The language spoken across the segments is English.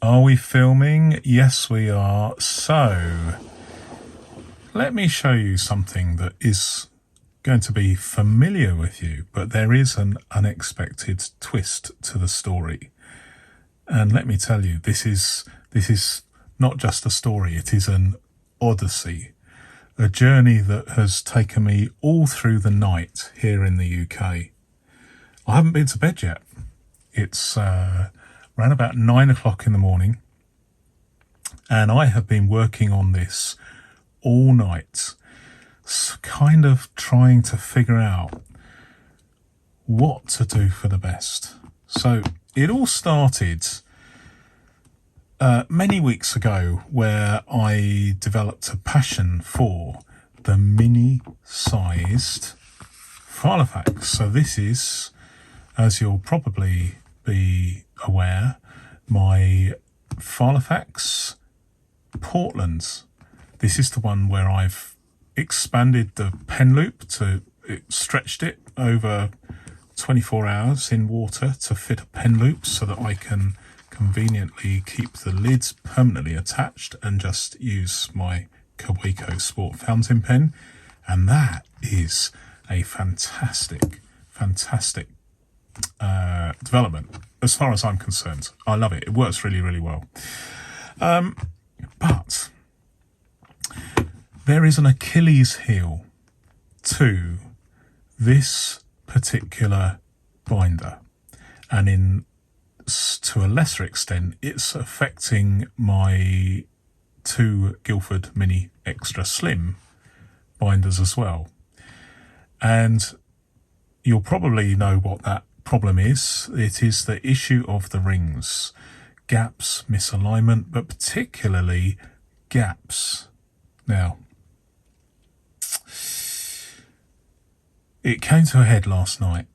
Are we filming? Yes, we are. So, let me show you something that is going to be familiar with you, but there is an unexpected twist to the story. And let me tell you, this is not just a story, it is an odyssey. A journey that has taken me all through the night here in the UK. I haven't been to bed yet. It's around about 9 o'clock in the morning, and I have been working on this all night, kind of trying to figure out what to do for the best. So it all started many weeks ago, where I developed a passion for the mini-sized filofax. So this is, as you'll probably be aware, my filofax Portland. This is the one where I've expanded the pen loop stretched it over 24 hours in water to fit a pen loop so that I can conveniently keep the lids permanently attached and just use my Kaweco Sport fountain pen. And that is a fantastic development as far as I'm concerned. I love it. It works really, really well. But there is an Achilles heel to this particular binder, and to a lesser extent, it's affecting my 2 Guildford Mini Extra Slim binders as well. And you'll probably know what that problem is. It is the issue of the rings, gaps, misalignment, but particularly gaps. Now, it came to a head last night.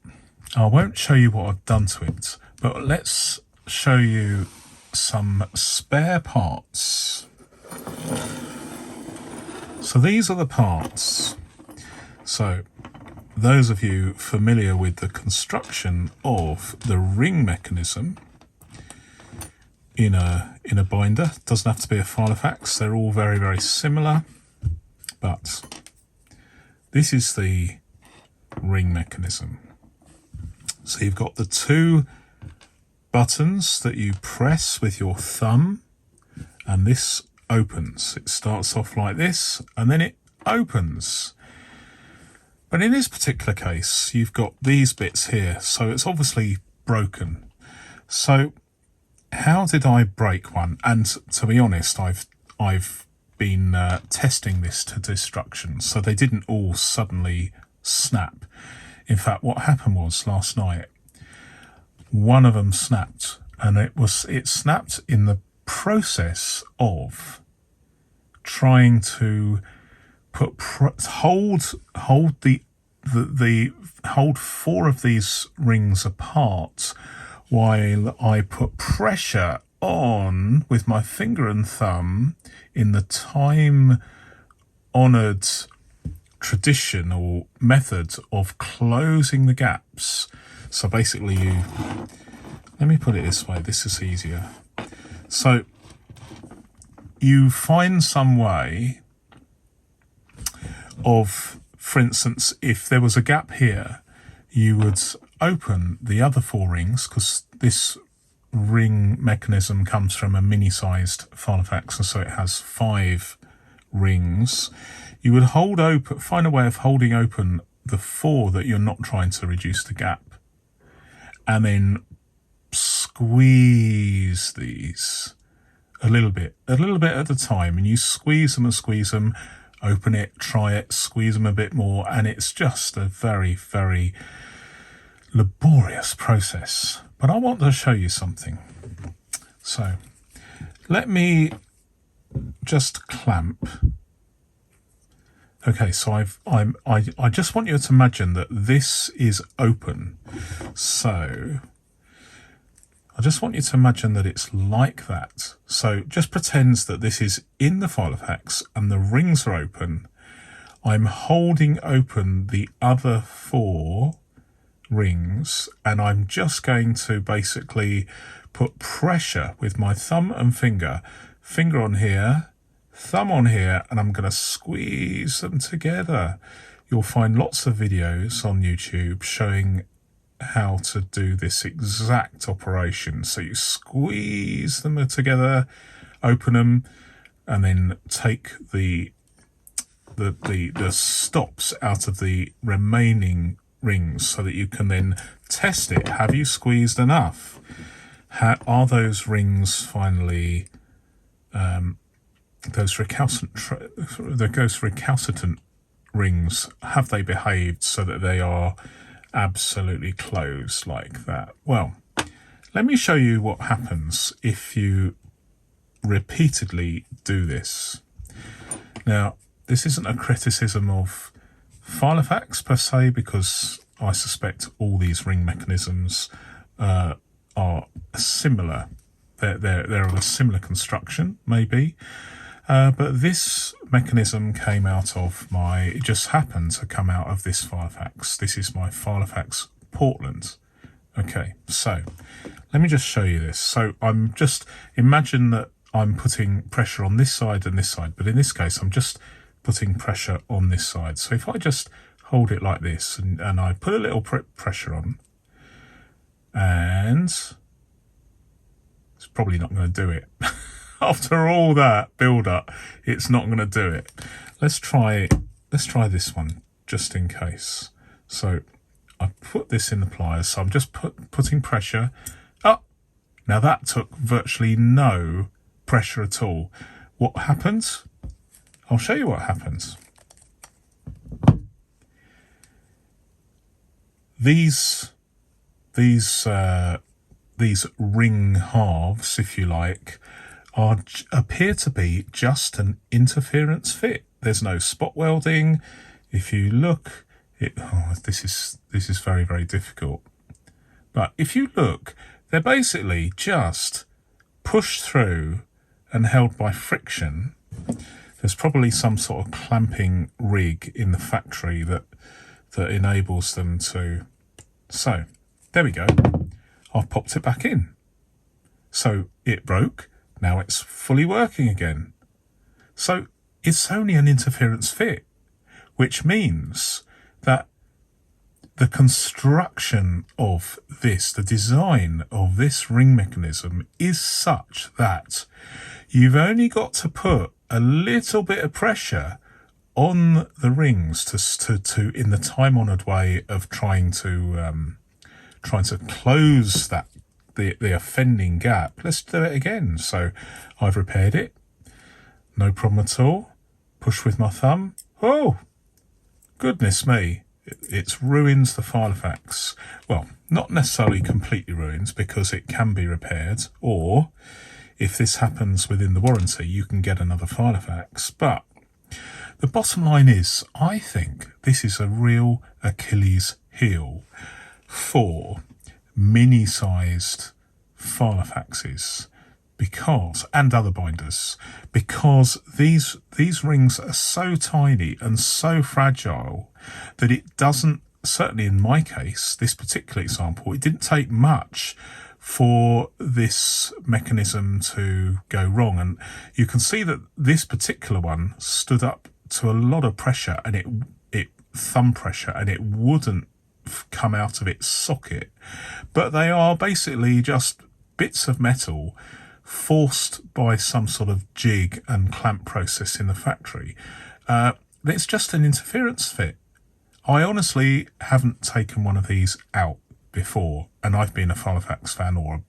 I won't show you what I've done to it, but let's show you some spare parts. So these are the parts. So those of you familiar with the construction of the ring mechanism in a binder, doesn't have to be a filofax, they're all very, very similar, but this is the ring mechanism. So you've got the 2 buttons that you press with your thumb, and this opens. It starts off like this, and then it opens. But in this particular case, you've got these bits here, so it's obviously broken. So how did I break one? And to be honest, I've been testing this to destruction, so they didn't all suddenly snap. In fact, what happened was last night, one of them snapped, and it snapped in the process of trying to hold 4 of these rings apart while I put pressure on with my finger and thumb in the time-honoured tradition or method of closing the gaps. So basically let me put it this way, this is easier. So you find some way of, for instance, if there was a gap here, you would open the other 4 rings, because this ring mechanism comes from a mini-sized filofax, and so it has 5 rings. You would find a way of holding open the 4 that you're not trying to reduce the gap, and then squeeze these a little bit at a time, and you squeeze them, open it, try it, squeeze them a bit more, and it's just a very, very laborious process. But I want to show you something. So let me just clamp. Okay, so I just want you to imagine that this is open. So I just want you to imagine that it's like that. So just pretend that this is in the filofax and the rings are open. I'm holding open the other 4 rings, and I'm just going to basically put pressure with my thumb and finger on here, thumb on here, and I'm going to squeeze them together. You'll find lots of videos on YouTube showing how to do this exact operation. So you squeeze them together, open them, and then take the stops out of the remaining rings so that you can then test it. Have you squeezed enough? Are those rings finally those recalcitrant rings, have they behaved so that they are absolutely closed like that? Well, let me show you what happens if you repeatedly do this. Now, this isn't a criticism of filofax per se, because I suspect all these ring mechanisms are similar. They're of a similar construction, maybe. But this mechanism came out of it just happened to come out of this filofax. This is my filofax Portland. Okay, so let me just show you this. So imagine that I'm putting pressure on this side and this side, but in this case, I'm just putting pressure on this side. So if I just hold it like this and I put a little pressure on, and it's probably not going to do it. After all that build up, it's not going to do it. Let's try this one just in case. So I put this in the pliers. So I'm just putting pressure up. Now that took virtually no pressure at all. What happens? I'll show you what happens. These ring halves, if you like, appear to be just an interference fit. There's no spot welding. If you look, this is very, very difficult. But if you look, they're basically just pushed through and held by friction. There's probably some sort of clamping rig in the factory that enables them to. So there we go. I've popped it back in. So it broke. Now it's fully working again. So it's only an interference fit, which means that the construction of this, the design of this ring mechanism is such that you've only got to put a little bit of pressure on the rings to in the time-honoured way of trying to close that the offending gap. Let's do it again. So I've repaired it, no problem at all. Push with my thumb. Oh, goodness me! It ruins the filofax. Well, not necessarily completely ruins, because it can be repaired, or if this happens within the warranty, you can get another filofax. But the bottom line is, I think this is a real Achilles heel for mini-sized filofaxes, and other binders, because these rings are so tiny and so fragile that it doesn't, certainly in my case, this particular example, it didn't take much for this mechanism to go wrong. And you can see that this particular one stood up to a lot of pressure, and it thumb pressure, and it wouldn't come out of its socket. But they are basically just bits of metal forced by some sort of jig and clamp process in the factory. It's just an interference fit. I honestly haven't taken one of these out before, and I've been a filofax fan or a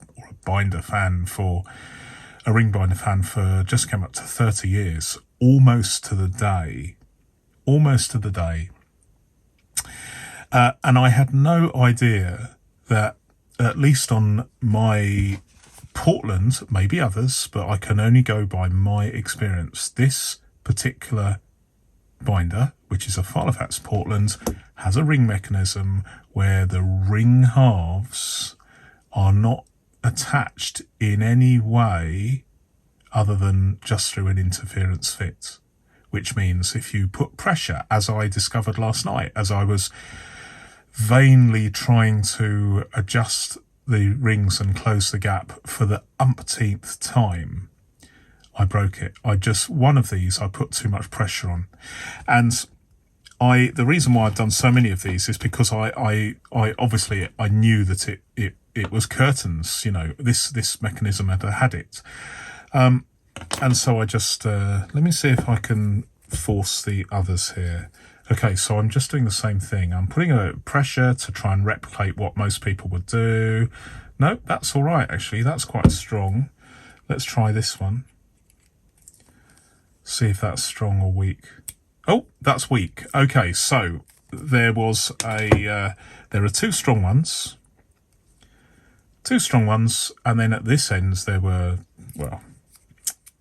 binder fan a ring binder fan for just came up to 30 years, almost to the day. And I had no idea that, at least on my Portland, maybe others, but I can only go by my experience, this particular binder, which is a filofax Portland, has a ring mechanism where the ring halves are not attached in any way other than just through an interference fit, which means if you put pressure, as I discovered last night, as I was vainly trying to adjust the rings and close the gap for the umpteenth time, I broke it. One of these I put too much pressure on. And the reason why I've done so many of these is because I obviously I knew that it was curtains, this mechanism had it. And so I just, let me see if I can force the others here. Okay, so I'm just doing the same thing. I'm putting a pressure to try and replicate what most people would do. No, that's all right, actually. That's quite strong. Let's try this one. See if that's strong or weak. Oh, that's weak. Okay, so there are two strong ones. Two strong ones, and then at this end there were, well,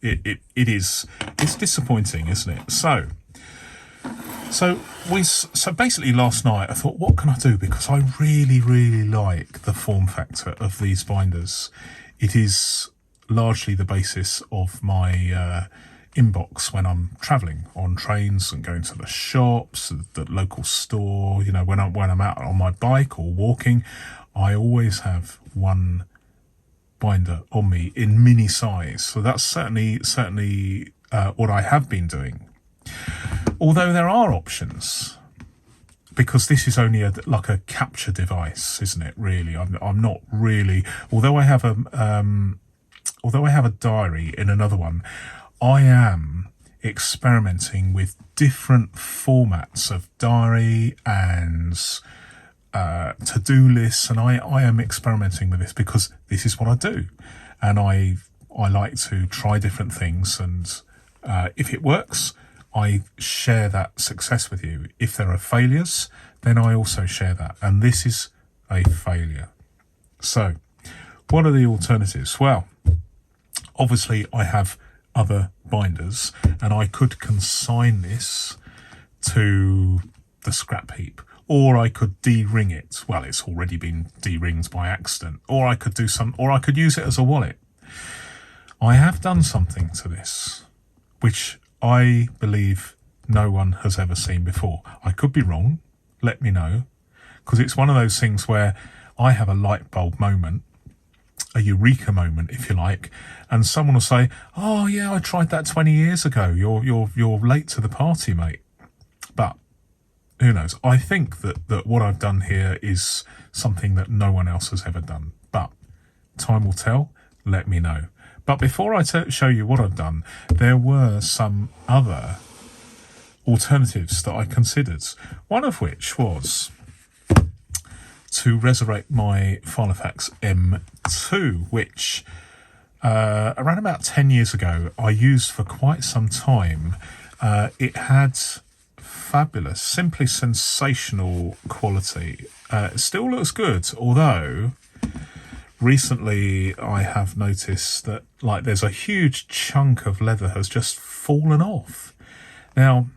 it's disappointing, isn't it? So basically last night I thought, what can I do? Because I really, really like the form factor of these binders. It is largely the basis of my inbox when I'm travelling on trains and going to the shops, the local store. When I'm out on my bike or walking, I always have one binder on me in mini size. So that's certainly what I have been doing. Although there are options, because this is only like a capture device, isn't it? Really, I'm not really. Although I have a diary in another one, I am experimenting with different formats of diary and to-do lists, and I am experimenting with this because this is what I do, and I like to try different things, and if it works, I share that success with you. If there are failures, then I also share that, and this is a failure. So what are the alternatives? Well, obviously I have other binders, and I could consign this to the scrap heap, or I could de-ring it. Well, it's already been de-ringed by accident. Or I could use it as a wallet. I have done something to this, which I believe no one has ever seen before. I could be wrong. Let me know. Because it's one of those things where I have a light bulb moment, a eureka moment, if you like, and someone will say, "Oh yeah, I tried that 20 years ago. You're late to the party, mate." But who knows? I think that what I've done here is something that no one else has ever done. But time will tell. Let me know. But before I show you what I've done, there were some other alternatives that I considered. One of which was to resurrect my filofax M2, which around about 10 years ago I used for quite some time. It had fabulous, simply sensational quality. It still looks good, although recently I have noticed that there's a huge chunk of leather has just fallen off. Now,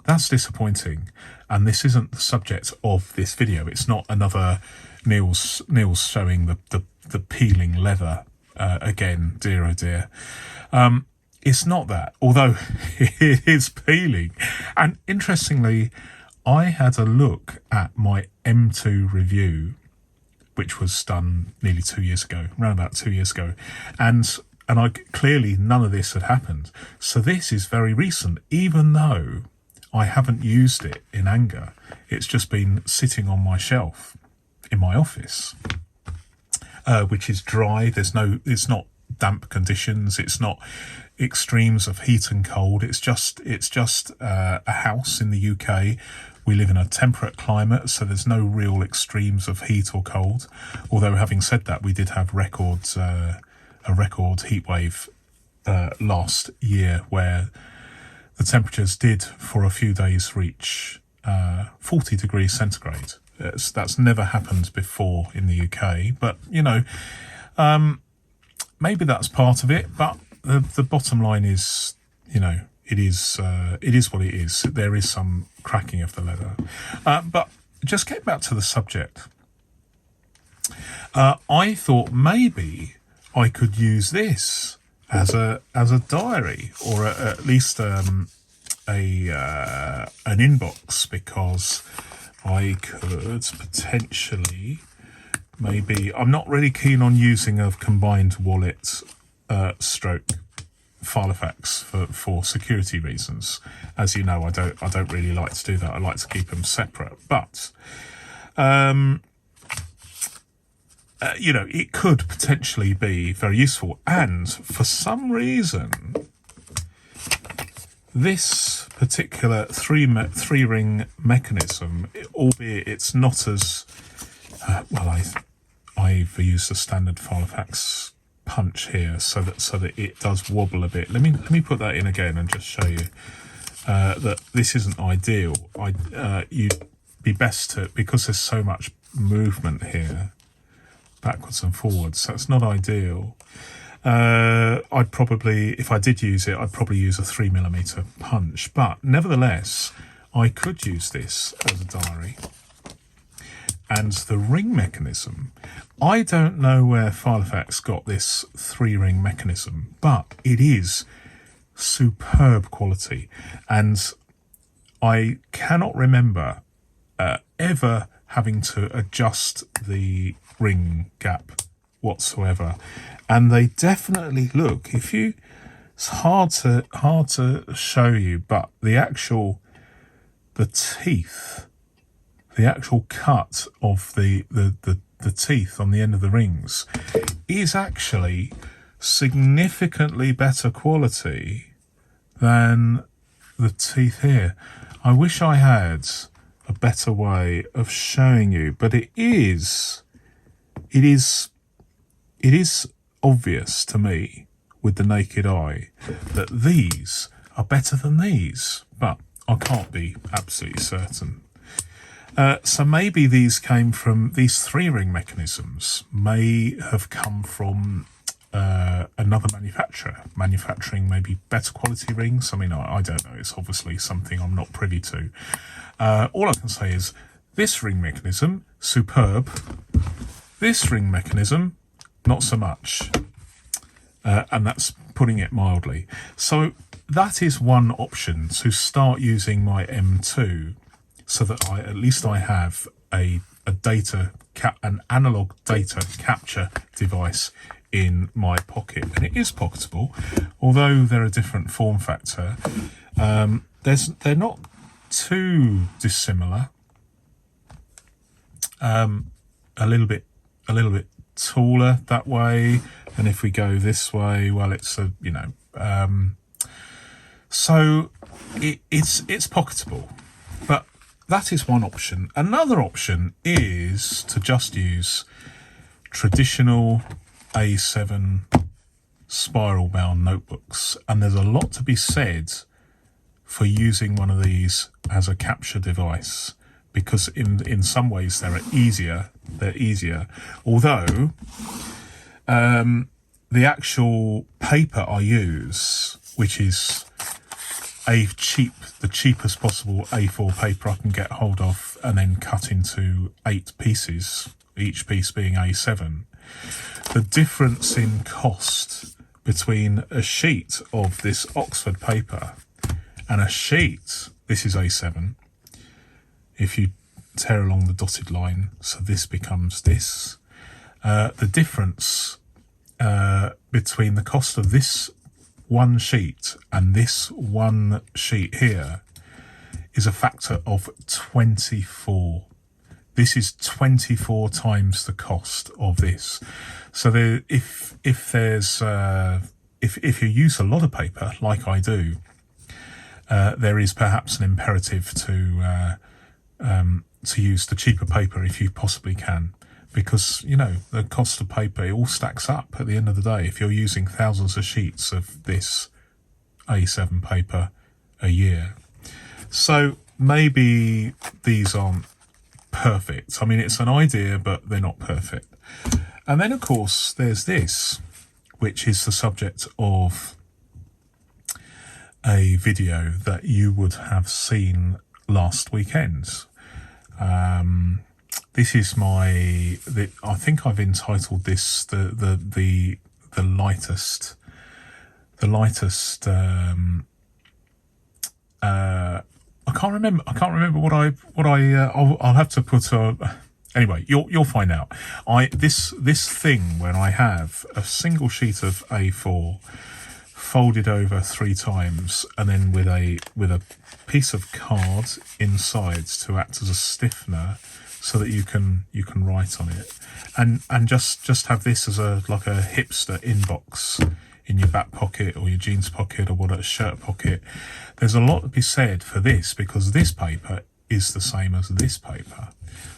that's disappointing, and this isn't the subject of this video. It's not another Neil's showing the peeling leather again, dear oh dear. It's not that, although it is peeling. And interestingly, I had a look at my M2 review, which was done nearly 2 years ago, around about 2 years ago, and clearly none of this had happened. So this is very recent, even though I haven't used it in anger. It's just been sitting on my shelf in my office, which is dry. It's not damp conditions. It's not extremes of heat and cold. It's just a house in the UK. We live in a temperate climate, so there's no real extremes of heat or cold. Although, having said that, we did have a record heat wave last year, where the temperatures did for a few days reach 40 degrees centigrade. That's never happened before in the UK, but maybe that's part of it. But the bottom line is, it is what it is. There is some cracking of the leather. But just getting back to the subject, I thought maybe I could use this as a diary, or at least an inbox, because I could potentially, maybe, I'm not really keen on using a combined wallet stroke filofax for security reasons. As you know, I don't really like to do that. I like to keep them separate. But it could potentially be very useful. And for some reason, this particular three ring mechanism, albeit it's not as I've used a standard filofax punch here so that it does wobble a bit. Let me put that in again and just show you that this isn't ideal. You'd be best to, because there's so much movement here, backwards and forwards. So it's not ideal. I'd probably, if I did use it, I'd probably use a 3mm punch. But nevertheless, I could use this as a diary. And the ring mechanism, I don't know where filofax got this 3-ring mechanism, but it is superb quality. And I cannot remember ever having to adjust the ring gap whatsoever. And they definitely look, it's hard to show you, but the teeth, the actual cut of the teeth on the end of the rings is actually significantly better quality than the teeth here. I wish I had a better way of showing you, but it is obvious to me with the naked eye that these are better than these, but I can't be absolutely certain. So maybe these 3-ring mechanisms may have come from another manufacturer, manufacturing maybe better quality rings. I mean, I don't know. It's obviously something I'm not privy to. All I can say is this ring mechanism, superb. This ring mechanism, not so much. And that's putting it mildly. So that is one option, to start using my M2 so that at least I have an analog data capture device in my pocket. And it is pocketable, although they're a different form factor. They're not too dissimilar. A little bit taller that way, and if we go this way, well, it's so it's pocketable. But that is one option. Another option is to just use traditional A7 spiral bound notebooks, and there's a lot to be said for using one of these as a capture device, because in some ways they're easier, although the actual paper I use, which is the cheapest possible A4 paper I can get hold of, and then cut into 8 pieces, each piece being A7. The difference in cost between a sheet of this Oxford paper and a sheet, this is A7, if you tear along the dotted line, so this becomes this, the difference between the cost of this one sheet and this one sheet here is a factor of 24. This is 24 times the cost of this. So if you use a lot of paper, like I do, there is perhaps an imperative to use the cheaper paper if you possibly can, because the cost of paper, it all stacks up at the end of the day. If you're using thousands of sheets of this A7 paper a year, so maybe these aren't perfect. I mean, it's an idea, but they're not perfect. And then of course there's this, which is the subject of a video that you would have seen last weekend. This is I think I've entitled this the lightest I can't remember what I'll have to put on. Anyway, you'll find out. This thing, when I have a single sheet of A4 folded over 3 times, and then with a piece of card inside to act as a stiffener, so that you can write on it, and just have this as a hipster inbox in your back pocket or your jeans pocket or whatever, shirt pocket. There's a lot to be said for this, because this paper is the same as this paper,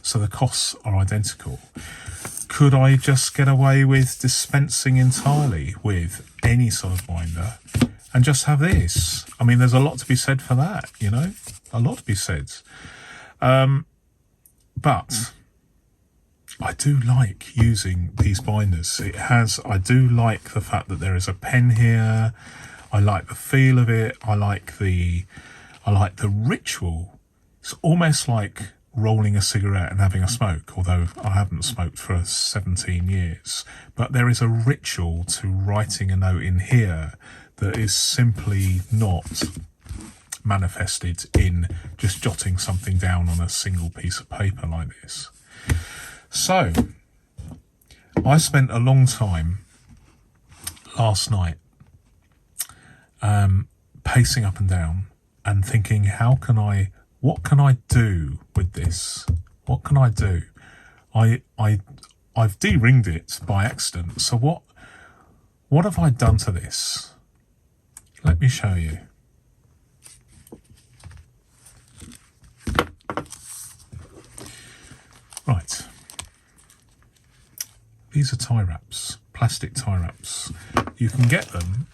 so the costs are identical. Could I just get away with dispensing entirely with any sort of binder and just have this? I mean, there's a lot to be said for that, a lot to be said. But I do like using these binders. I do like the fact that there is a pen here. I like the feel of it. I like the ritual. It's almost like rolling a cigarette and having a smoke, although I haven't smoked for 17 years. But there is a ritual to writing a note in here that is simply not manifested in just jotting something down on a single piece of paper like this. So I spent a long time last night pacing up and down and thinking, what can I do with this? What can I do? I've de-ringed it by accident. So what have I done to this? Let me show you. Right. These are tie wraps, plastic tie wraps. You can get them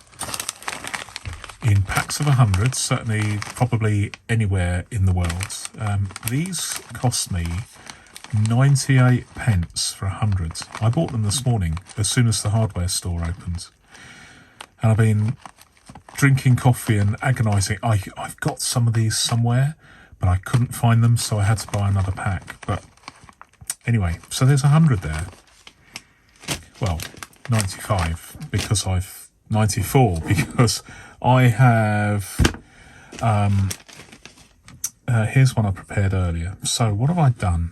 in packs of 100, certainly probably anywhere in the world. These cost me 98 pence for 100. I bought them this morning as soon as the hardware store opened. And I've been drinking coffee and agonising. I've got some of these somewhere, but I couldn't find them, so I had to buy another pack. But anyway, so there's 100 there. Well, 95 because 94 because I have. Here's one I prepared earlier. So what have I done?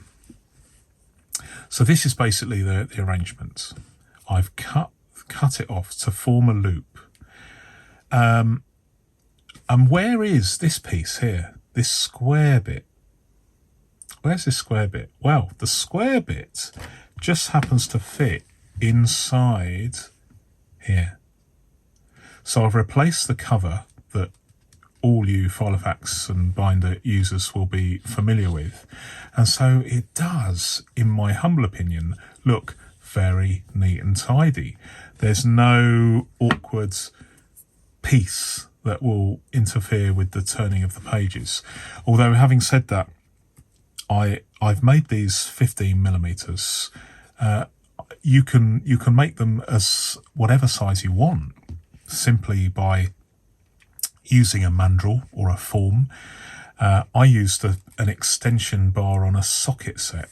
So this is basically the arrangement. I've cut it off to form a loop. And where is this piece here? This square bit. Where's this square bit? Well, the square bit just happens to fit inside here. So I've replaced the cover that all you filofax and binder users will be familiar with. And so it does, in my humble opinion, look very neat and tidy. There's no awkward piece that will interfere with the turning of the pages. Although, having said that, I've made these 15 millimeters. You can make them as whatever size you want, simply by using a mandrel or a form. I used an extension bar on a socket set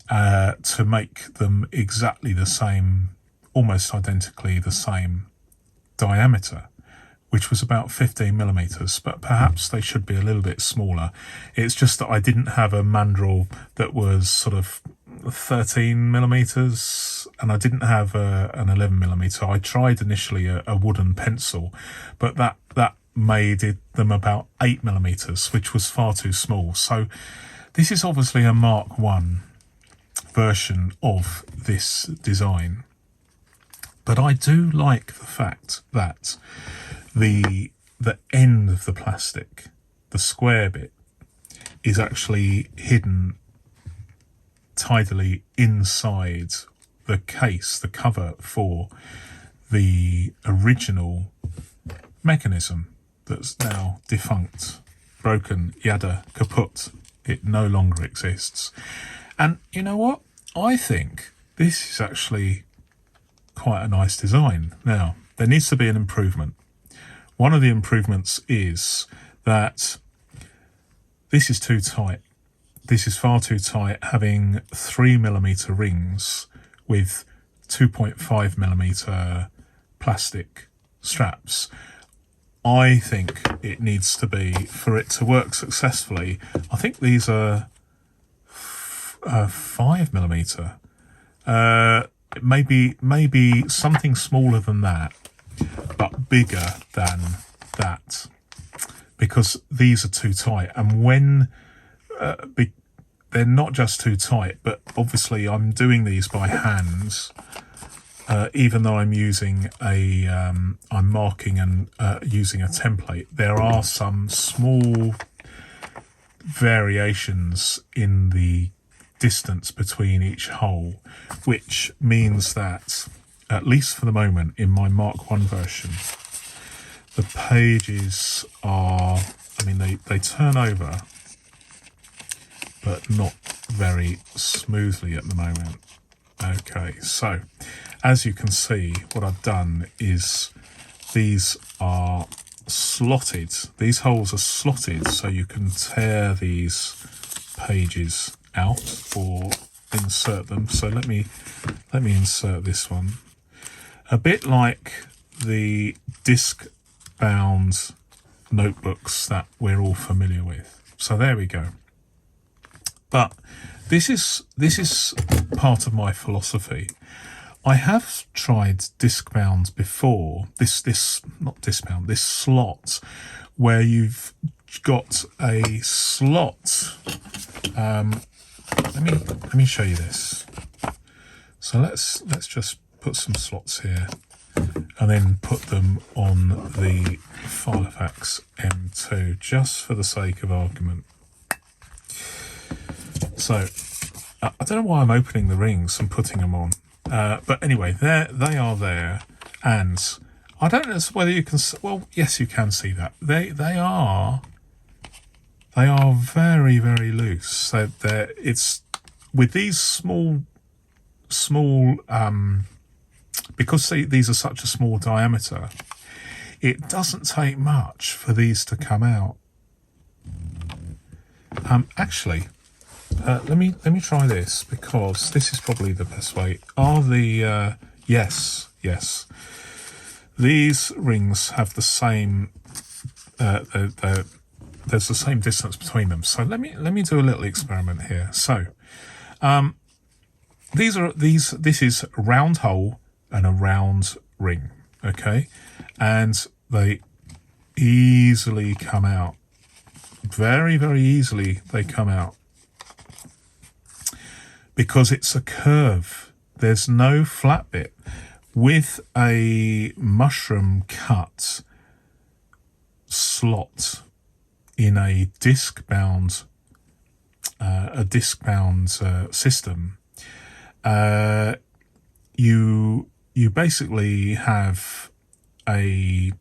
to make them exactly the same, almost identically the same diameter, which was about 15 millimeters, but perhaps they should be a little bit smaller. It's just that I didn't have a mandrel that was sort of 13 millimeters, and I didn't have an 11 millimeter. I tried initially a wooden pencil, but that made them about 8 millimeters, which was far too small. So this is obviously a Mark 1 version of this design. But I do like the fact that the end of the plastic, the square bit, is actually hidden tidily inside the case, the cover for the original mechanism that's now defunct, broken, yada, kaput. It no longer exists. And you know what? I think this is actually quite a nice design. Now, there needs to be an improvement. One of the improvements is that this is too tight. This is far too tight, having 3 millimeter rings with 2.5 millimeter plastic straps. I think it needs to be, for it to work successfully, I think these are 5mm. Maybe something smaller than that, but bigger than that, because these are too tight. And when they're not just too tight, but obviously I'm doing these by hand. Even though I'm using I'm marking and using a template, there are some small variations in the distance between each hole, which means that, at least for the moment, in my Mark 1 version, the pages are, they turn over, but not very smoothly at the moment. Okay, so as you can see, what I've done is these are slotted. These holes are slotted, so you can tear these pages out or insert them. So let me insert this one. A bit like the disc-bound notebooks that we're all familiar with. So there we go. But this is part of my philosophy. I have tried disc-bound before. This slot, where you've got a slot. Let me show you this. So let's just put some slots here, and then put them on the filofax M2, just for the sake of argument. So I don't know why I'm opening the rings and putting them on, but anyway, they are there, and I don't know whether you can. Well, yes, you can see that they are very, very loose. So it's with these small because these are such a small diameter, it doesn't take much for these to come out. Actually, let me try this, because this is probably the best way. Are the yes, these rings have the same there's the same distance between them. So let me do a little experiment here. So this is a round hole and a round ring, okay, and they easily come out. Very, very easily they come out, because it's a curve. There's no flat bit. With a mushroom cut slot in a disc-bound system, you basically have a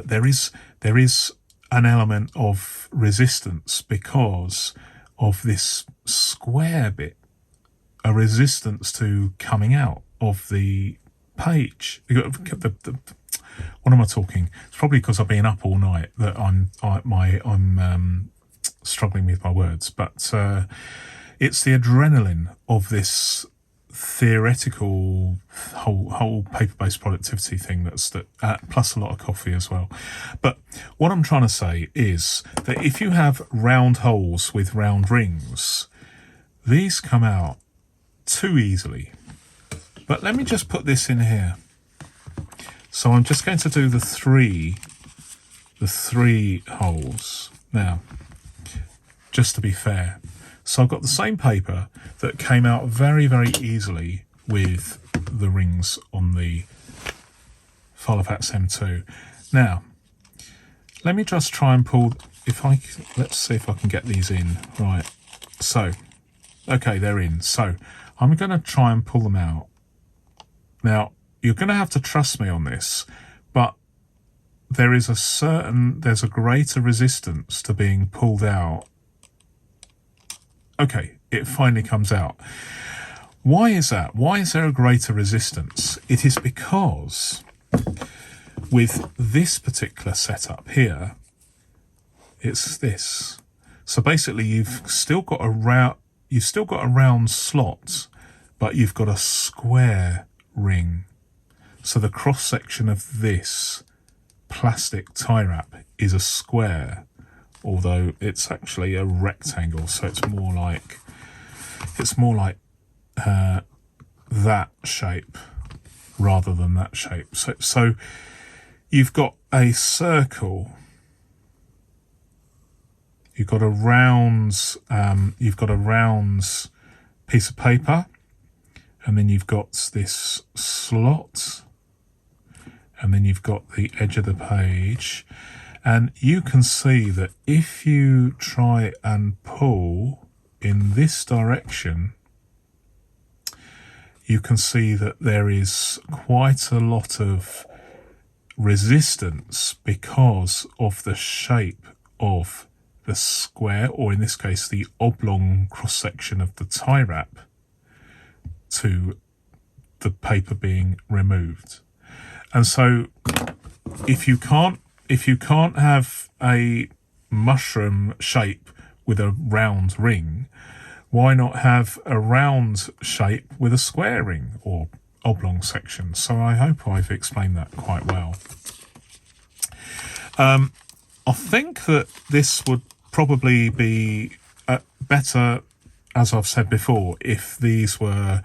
there is an element of resistance because of this square bit, a resistance to coming out of the page. What am I talking? It's probably because I've been up all night that I'm struggling with my words. But it's the adrenaline of this theoretical whole paper-based productivity thing plus a lot of coffee as well. But what I'm trying to say is that if you have round holes with round rings, these come out too easily. But let me just put this in here. So I'm just going to do the three holes now, just to be fair. So I've got the same paper that came out very, very easily with the rings on the filofax M2. Now, let me just try and pull, let's see if I can get these in. Right, so, okay, they're in. So I'm going to try and pull them out. Now, you're going to have to trust me on this, but there's a greater resistance to being pulled out. Okay, it finally comes out. Why is that? Why is there a greater resistance? It is because with this particular setup here, it's this. So basically, you've still got a round slot, but you've got a square ring. So the cross section of this plastic tie wrap is a square, although it's actually a rectangle, so it's more like that shape rather than that shape. So you've got a circle, you've got a round piece of paper, and then you've got this slot, and then you've got the edge of the page, and you can see that if you try and pull in this direction, you can see that there is quite a lot of resistance because of the shape of the square, or in this case the oblong cross-section of the tie wrap, to the paper being removed. And so if you can't have a mushroom shape with a round ring, why not have a round shape with a square ring or oblong section? So I hope I've explained that quite well. I think that this would probably be better, as I've said before, if these were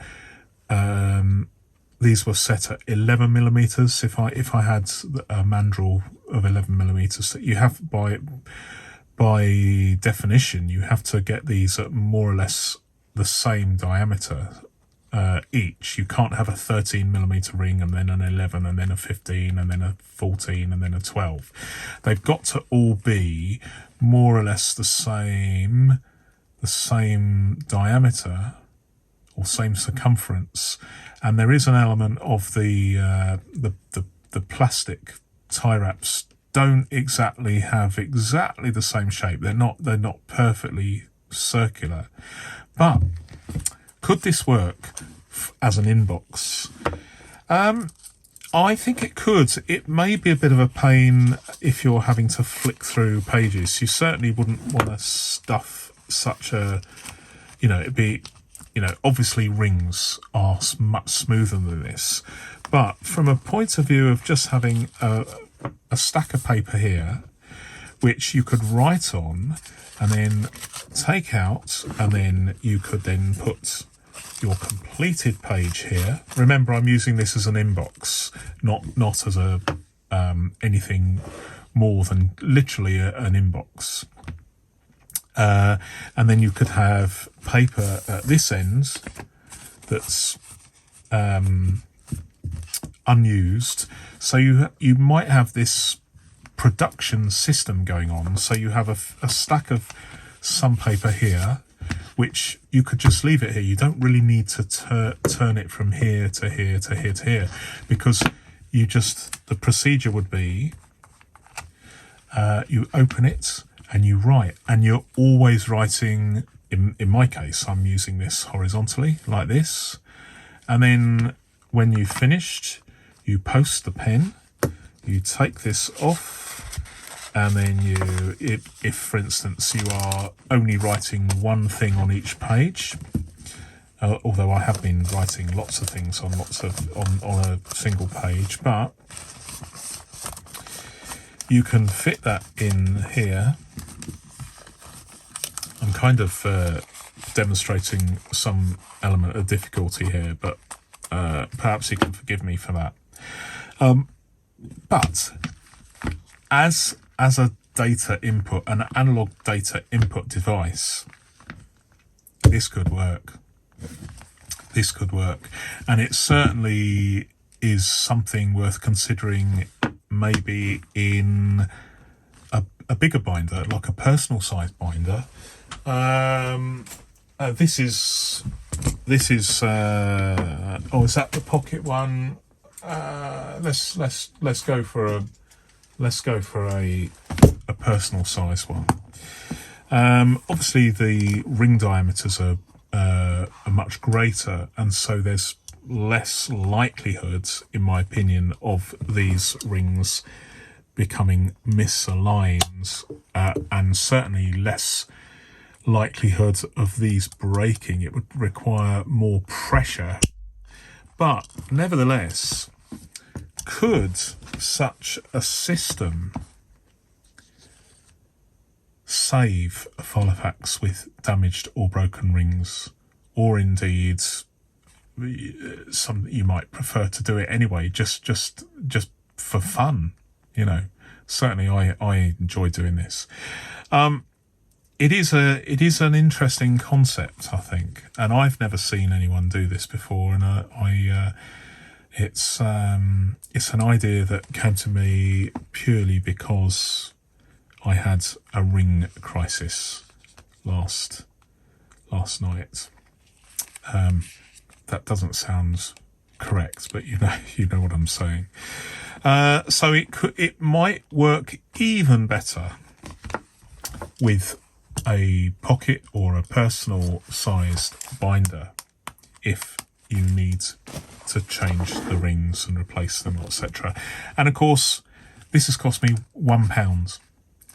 set at 11 millimeters. If I had a mandrel of 11 millimeters, that you have by definition, you have to get these at more or less the same diameter each. You can't have a 13 millimeter ring and then an 11 and then a 15 and then a 14 and then a 12. They've got to all be more or less the same diameter or same circumference. And there is an element of the plastic tie wraps don't exactly have exactly the same shape. They're not perfectly circular. But could this work as an inbox? I think it could. It may be a bit of a pain if you're having to flick through pages. You certainly wouldn't want to stuff such a, it'd be, obviously rings are much smoother than this. But from a point of view of just having a stack of paper here, which you could write on and then take out, and then you could then put your completed page here. Remember, I'm using this as an inbox, not as a anything more than literally an inbox. And then you could have paper at this end that's unused. So you might have this production system going on. So you have a stack of some paper here, which you could just leave it here. You don't really need to turn it from here to here to here to here, because the procedure would be you open it and you write, and you're always writing. In my case, I'm using this horizontally like this, and then when you've finished, you post the pen, you take this off, and then if for instance you are only writing one thing on each page, although I have been writing lots of things on a single page, but you can fit that in here. I'm kind of demonstrating some element of difficulty here, but perhaps you can forgive me for that. But as a data input, an analog data input device, this could work. This could work. And it certainly is something worth considering, maybe in a bigger binder, like a personal size binder. This is is that the pocket one? Let's go for a personal size one. Obviously the ring diameters are much greater, and so there's less likelihood, in my opinion, of these rings becoming misaligned, and certainly less likelihood of these breaking. It would require more pressure, but nevertheless could such a system save a filofax with damaged or broken rings, or indeed some you might prefer to do it anyway, just for fun, you know. Certainly I enjoy doing this. It is an interesting concept, I think, and I've never seen anyone do this before, and it's an idea that came to me purely because I had a ring crisis last night. That doesn't sound correct, but you know what I'm saying. So it might work even better with a pocket or a personal sized binder if you need to change the rings and replace them, etc. And of course, this has cost me £1,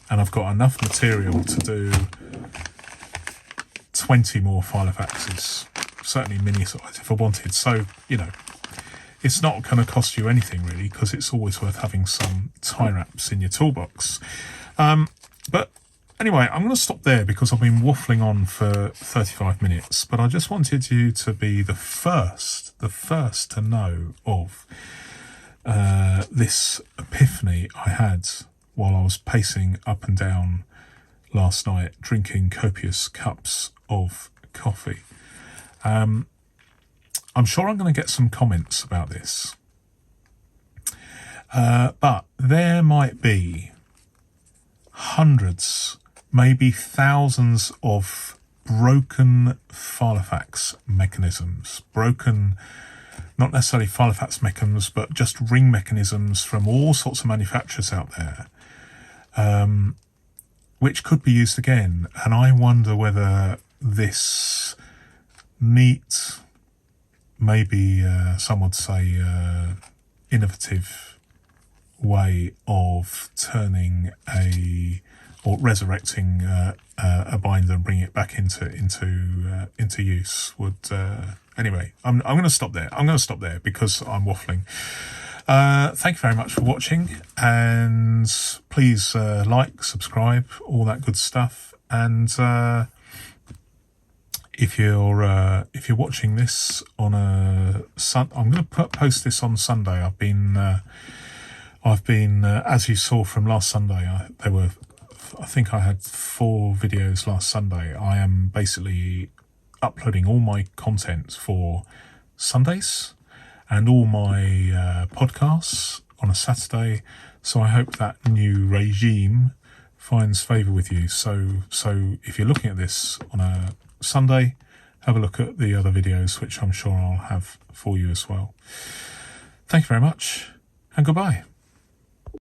and I've got enough material to do 20 more filofaxes, certainly mini size if I wanted. So, you know, it's not going to cost you anything really, because it's always worth having some tie wraps in your toolbox. But anyway, I'm going to stop there because I've been waffling on for 35 minutes, but I just wanted you to be the first to know of this epiphany I had while I was pacing up and down last night, drinking copious cups of coffee. I'm sure I'm going to get some comments about this, but there might be hundreds, maybe thousands of broken filofax mechanisms, not necessarily filofax mechanisms, but just ring mechanisms from all sorts of manufacturers out there, which could be used again. And I wonder whether this neat, maybe some would say innovative way of turning or resurrecting a binder and bringing it back into use would. Anyway, I'm going to stop there. I'm going to stop there because I'm waffling. Thank you very much for watching, and please like, subscribe, all that good stuff. And if you're watching this on I'm going to post this on Sunday. I've been as you saw from last Sunday, I think I had 4 videos last Sunday. I am basically uploading all my content for Sundays and all my podcasts on a Saturday. So I hope that new regime finds favour with you. So if you're looking at this on a Sunday, have a look at the other videos, which I'm sure I'll have for you as well. Thank you very much, and goodbye.